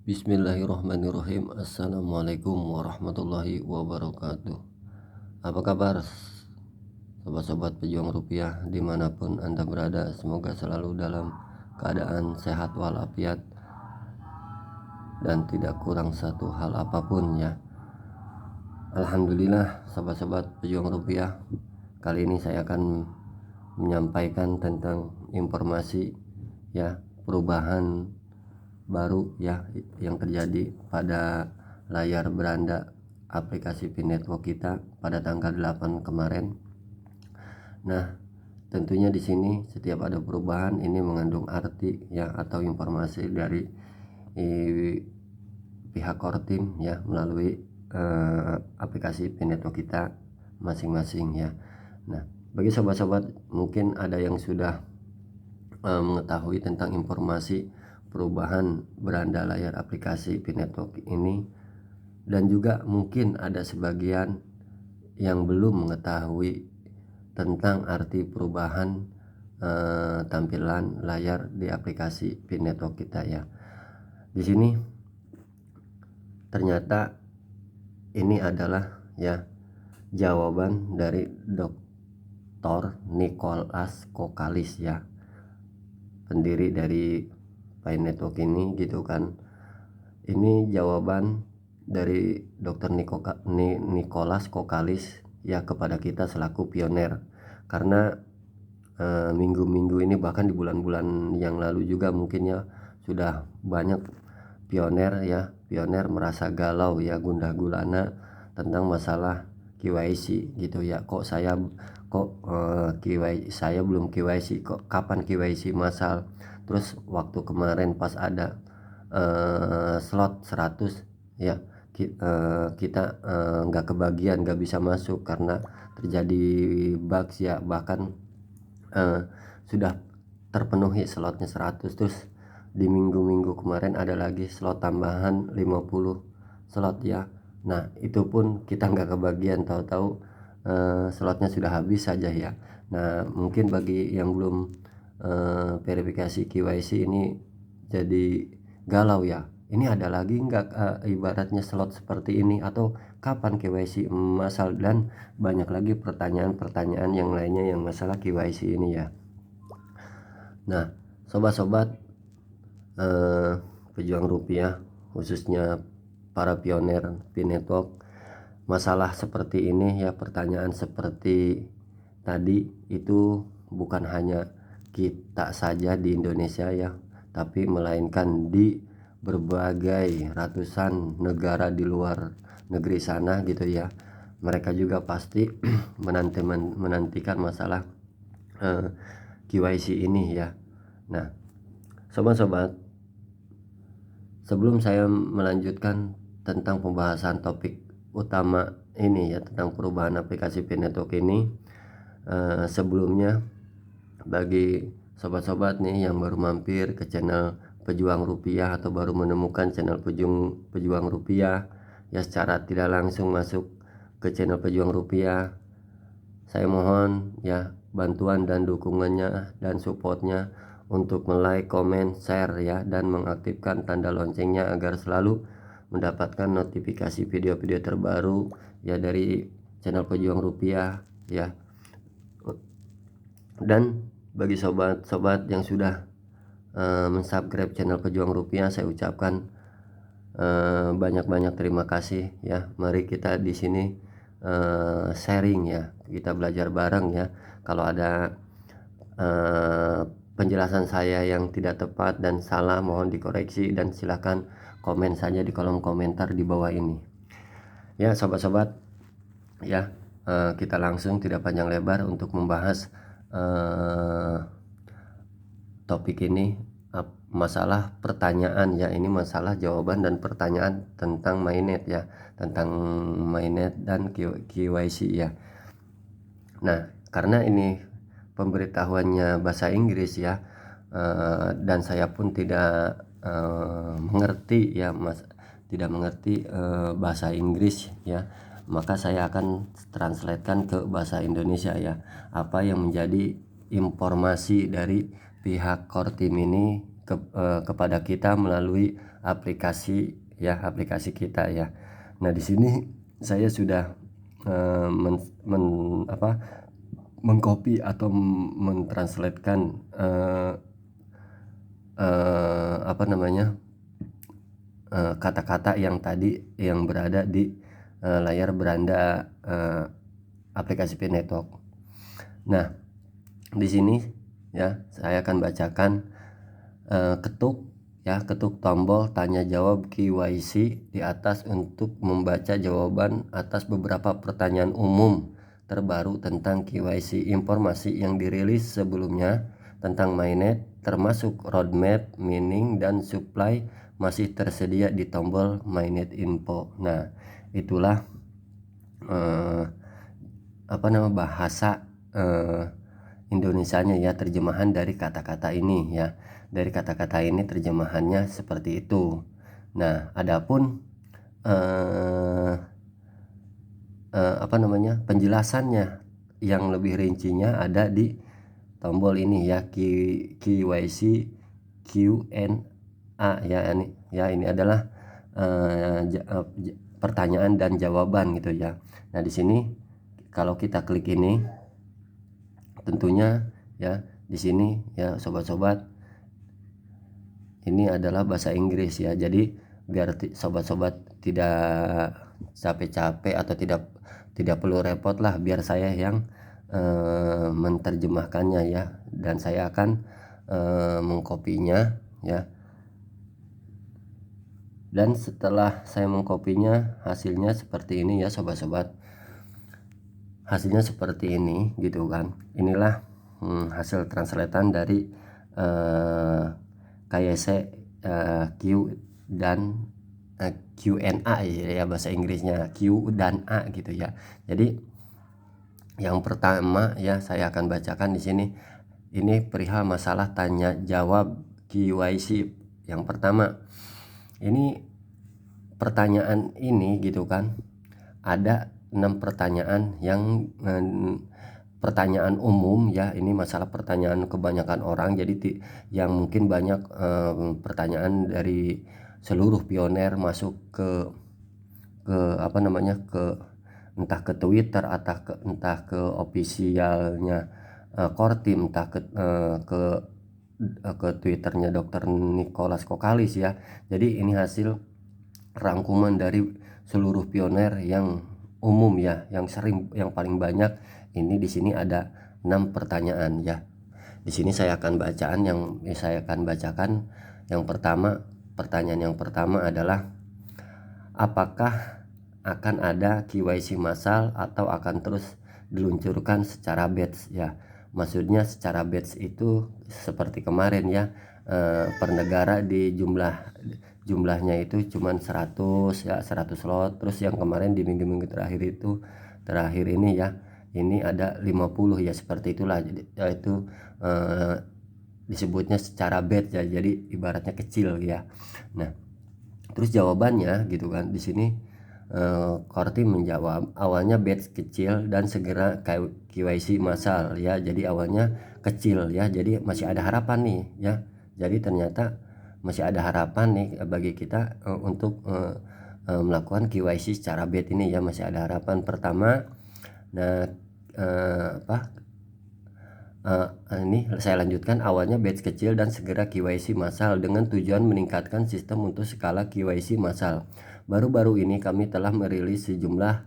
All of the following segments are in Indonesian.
Bismillahirrahmanirrahim. Assalamualaikum warahmatullahi wabarakatuh. Apa kabar sobat-sobat pejuang rupiah dimanapun Anda berada? Semoga selalu dalam keadaan sehat walafiat dan tidak kurang satu hal apapun ya. Alhamdulillah sobat-sobat pejuang rupiah, kali ini saya akan menyampaikan tentang informasi ya, perubahan baru ya yang terjadi pada layar beranda aplikasi Pinetwork kita pada tanggal 8 kemarin. Nah, tentunya di sini setiap ada perubahan ini mengandung arti ya atau informasi dari pihak core team ya melalui aplikasi Pinetwork kita masing-masing ya. Nah, bagi sobat-sobat mungkin ada yang sudah mengetahui tentang informasi perubahan beranda layar aplikasi Pinetwork ini, dan juga mungkin ada sebagian yang belum mengetahui tentang arti perubahan tampilan layar di aplikasi Pinetwork kita ya. Di sini ternyata ini adalah ya jawaban dari Dr. Nicholas Kokalis ya, pendiri dari Pinetwork ini gitu kan. Ini jawaban dari Dr. Nicholas Kokalis ya kepada kita selaku pioner, karena minggu-minggu ini bahkan di bulan-bulan yang lalu juga mungkin ya sudah banyak pioner merasa galau ya, gundah gulana tentang masalah KYC gitu ya. KYC saya belum KYC, kok kapan KYC massal. Terus waktu kemarin pas ada slot 100 ya, kita nggak kebagian, nggak bisa masuk karena terjadi bugs ya, bahkan sudah terpenuhi slotnya 100. Terus di minggu-minggu kemarin ada lagi slot tambahan 50 slot ya. Nah, itu pun kita nggak kebagian, tahu-tahu slotnya sudah habis saja ya. Nah, mungkin bagi yang belum verifikasi KYC ini jadi galau ya, ini ada lagi nggak ibaratnya slot seperti ini, atau kapan KYC massal, dan banyak lagi pertanyaan-pertanyaan yang lainnya yang masalah KYC ini ya. Nah, sobat-sobat pejuang rupiah, khususnya para pioner Pinetwork, masalah seperti ini ya, pertanyaan seperti tadi itu bukan hanya kita saja di Indonesia ya, tapi melainkan di berbagai ratusan negara di luar negeri sana gitu ya. Mereka juga pasti menantikan masalah KYC ini ya. Nah, sobat-sobat, sebelum saya melanjutkan tentang pembahasan topik utama ini ya, tentang perubahan aplikasi Pinetwork ini, sebelumnya bagi sobat-sobat nih yang baru mampir ke channel Pejuang Rupiah atau baru menemukan channel Pejuang Rupiah ya, secara tidak langsung masuk ke channel Pejuang Rupiah, saya mohon ya bantuan dan dukungannya dan supportnya untuk like, comment, share ya, dan mengaktifkan tanda loncengnya agar selalu mendapatkan notifikasi video-video terbaru ya dari channel Pejuang Rupiah ya. Dan bagi sobat-sobat yang sudah mensubscribe channel Pejuang Rupiah, saya ucapkan banyak-banyak terima kasih ya. Mari kita di sini sharing ya, kita belajar bareng ya. Kalau ada penjelasan saya yang tidak tepat dan salah, mohon dikoreksi, dan silakan komen saja di kolom komentar di bawah ini ya, sobat-sobat ya. Kita langsung tidak panjang lebar untuk membahas topik ini, masalah pertanyaan ya. Ini masalah jawaban dan pertanyaan tentang mainnet ya, tentang mainnet dan KYC ya. Nah, karena ini pemberitahuannya bahasa Inggris ya, dan saya pun tidak mengerti ya, tidak mengerti bahasa Inggris ya, maka saya akan translatekan ke bahasa Indonesia ya, apa yang menjadi informasi dari pihak core team ini kepada kita melalui aplikasi ya, aplikasi kita ya. Nah, di sini saya sudah mengcopy atau mentranslatekan kata-kata yang tadi yang berada di layar beranda aplikasi PNetwork. Nah, di sini ya saya akan bacakan, ketuk tombol tanya jawab KYC di atas untuk membaca jawaban atas beberapa pertanyaan umum terbaru tentang KYC. Informasi yang dirilis sebelumnya tentang mainnet termasuk roadmap, mining, dan supply masih tersedia di tombol mainnet info. Nah, itulah bahasa Indonesianya ya, terjemahan dari kata-kata ini ya. Dari kata-kata ini terjemahannya seperti itu. Nah, adapun penjelasannya yang lebih rincinya ada di tombol ini ya, KYC Q&A ya. Ini adalah pertanyaan dan jawaban gitu ya. Nah, di sini kalau kita klik ini, tentunya ya di sini ya sobat-sobat, ini adalah bahasa Inggris ya. Jadi biar sobat-sobat tidak capek-capek atau tidak perlu repot lah, biar saya yang menerjemahkannya ya, dan saya akan mengkopinya ya. Dan setelah saya mengkopinya, hasilnya seperti ini ya sobat-sobat. Hasilnya seperti ini gitu kan. Inilah hasil translatean dari KYC Q dan Q&A ya, bahasa Inggrisnya Q dan A gitu ya. Jadi yang pertama ya saya akan bacakan di sini. Ini perihal masalah tanya jawab KYC. Yang pertama, ini pertanyaan ini gitu kan, ada 6 pertanyaan yang pertanyaan umum ya. Ini masalah pertanyaan kebanyakan orang, jadi yang mungkin banyak pertanyaan dari seluruh pioner masuk ke entah ke Twitter atau entah ke officialnya core team, entah ke Twitternya Dr. Nicholas Kokalis ya. Jadi ini hasil rangkuman dari seluruh pioner yang umum ya, yang paling banyak. Ini di sini ada 6 pertanyaan ya. Di sini saya akan bacakan yang pertama. Pertanyaan yang pertama adalah, apakah akan ada KYC massal atau akan terus diluncurkan secara batch ya. Maksudnya secara batch itu seperti kemarin ya, per negara di jumlahnya itu cuman 100 ya, 100 slot. Terus yang kemarin di minggu-minggu terakhir ini ya, ini ada 50 ya, seperti itulah. Jadi itu disebutnya secara batch ya, jadi ibaratnya kecil ya. Nah, terus jawabannya gitu kan, di sini core team menjawab awalnya batch kecil dan segera KYC massal ya. Jadi awalnya kecil ya, jadi masih ada harapan nih ya. Jadi ternyata masih ada harapan nih bagi kita untuk melakukan KYC secara batch ini ya, masih ada harapan. Pertama, nah ini saya lanjutkan, awalnya batch kecil dan segera KYC massal dengan tujuan meningkatkan sistem untuk skala KYC massal. Baru-baru ini kami telah merilis sejumlah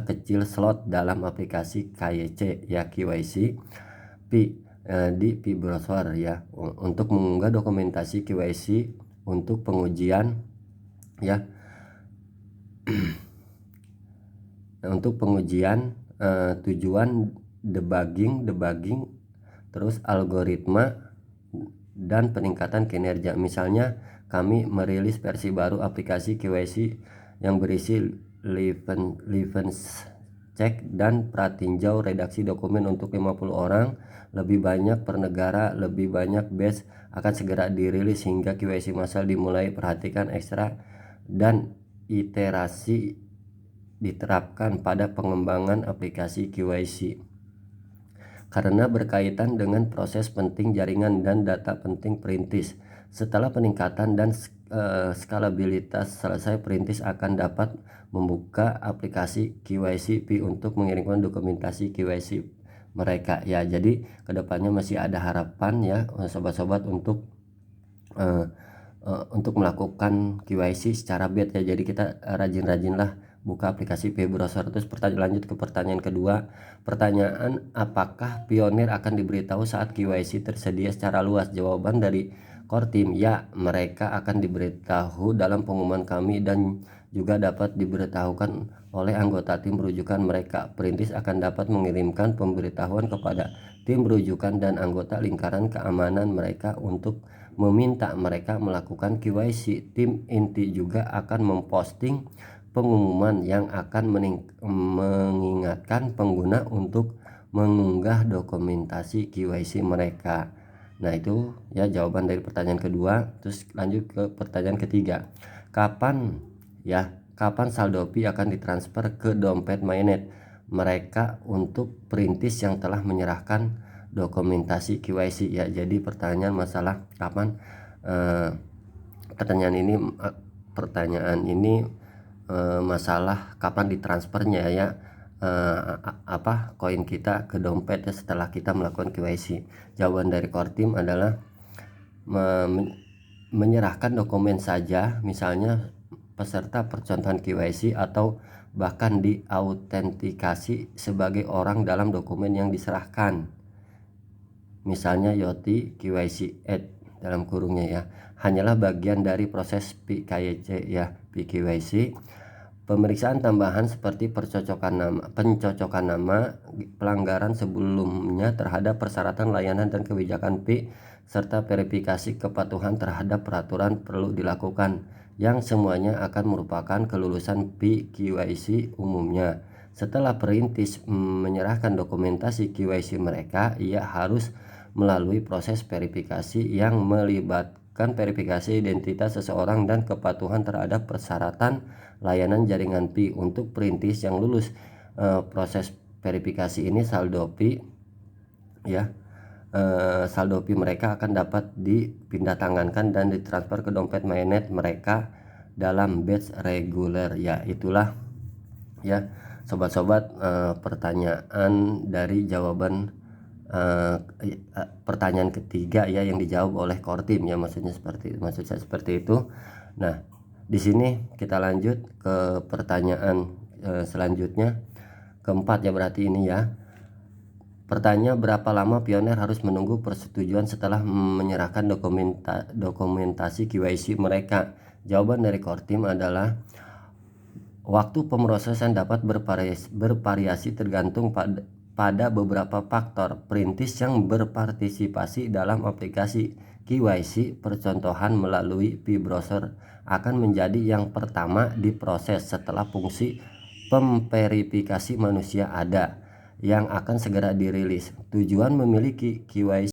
kecil slot dalam aplikasi KYC ya, KYC di Pi browser ya, untuk mengunggah dokumentasi KYC untuk pengujian ya. Untuk pengujian tujuan debugging, terus algoritma dan peningkatan kinerja. Misalnya kami merilis versi baru aplikasi KYC yang berisi livense check dan pratinjau redaksi dokumen untuk 50 orang, lebih banyak per negara, lebih banyak batch akan segera dirilis hingga KYC massal dimulai. Perhatikan ekstra dan iterasi diterapkan pada pengembangan aplikasi KYC karena berkaitan dengan proses penting jaringan dan data penting perintis. Setelah peningkatan dan skalabilitas selesai, perintis akan dapat membuka aplikasi KYC Pi untuk mengirimkan dokumentasi KYC mereka ya. Jadi kedepannya masih ada harapan ya sobat-sobat untuk melakukan KYC secara bed ya. Jadi kita rajin-rajinlah buka aplikasi Pi browser. Terus lanjut ke pertanyaan kedua. Pertanyaan, apakah pionir akan diberitahu saat KYC tersedia secara luas? Jawaban dari core team, ya, mereka akan diberitahu dalam pengumuman kami dan juga dapat diberitahukan oleh anggota tim rujukan mereka. Perintis akan dapat mengirimkan pemberitahuan kepada tim rujukan dan anggota lingkaran keamanan mereka untuk meminta mereka melakukan KYC. Tim inti juga akan memposting pengumuman yang akan mengingatkan pengguna untuk mengunggah dokumentasi KYC mereka. Nah itu ya jawaban dari pertanyaan kedua. Terus lanjut ke pertanyaan ketiga. Kapan saldo Pi akan ditransfer ke dompet mainnet mereka untuk perintis yang telah menyerahkan dokumentasi KYC ya. Jadi pertanyaan masalah kapan pertanyaan ini masalah kapan ditransfernya ya koin kita ke dompet ya setelah kita melakukan KYC. Jawaban dari core team adalah menyerahkan dokumen saja, misalnya peserta percontohan KYC atau bahkan diautentikasi sebagai orang dalam dokumen yang diserahkan, misalnya Yoti KYC dalam kurungnya ya, hanyalah bagian dari proses PKYC ya. PKYC pemeriksaan tambahan seperti pencocokan nama, pelanggaran sebelumnya terhadap persyaratan layanan dan kebijakan Pi, serta verifikasi kepatuhan terhadap peraturan perlu dilakukan, yang semuanya akan merupakan kelulusan Pi KYC umumnya. Setelah perintis menyerahkan dokumentasi KYC mereka, ia harus melalui proses verifikasi yang melibatkan verifikasi identitas seseorang dan kepatuhan terhadap persyaratan layanan jaringan Pi. Untuk perintis yang lulus proses verifikasi ini, saldo Pi mereka akan dapat dipindah tangankan dan ditransfer ke dompet mainnet mereka dalam batch reguler ya. Itulah ya sobat-sobat pertanyaan dari jawaban pertanyaan ketiga ya yang dijawab oleh core team ya, maksud saya seperti itu. Nah di sini kita lanjut ke pertanyaan selanjutnya, keempat ya berarti ini ya. Pertanyaan, berapa lama pionir harus menunggu persetujuan setelah menyerahkan dokumentasi KYC mereka? Jawaban dari core team adalah waktu pemrosesan dapat bervariasi tergantung pada beberapa faktor. Perintis yang berpartisipasi dalam aplikasi KYC percontohan melalui Pi browser akan menjadi yang pertama diproses setelah fungsi pemverifikasi manusia ada, yang akan segera dirilis. Tujuan memiliki KYC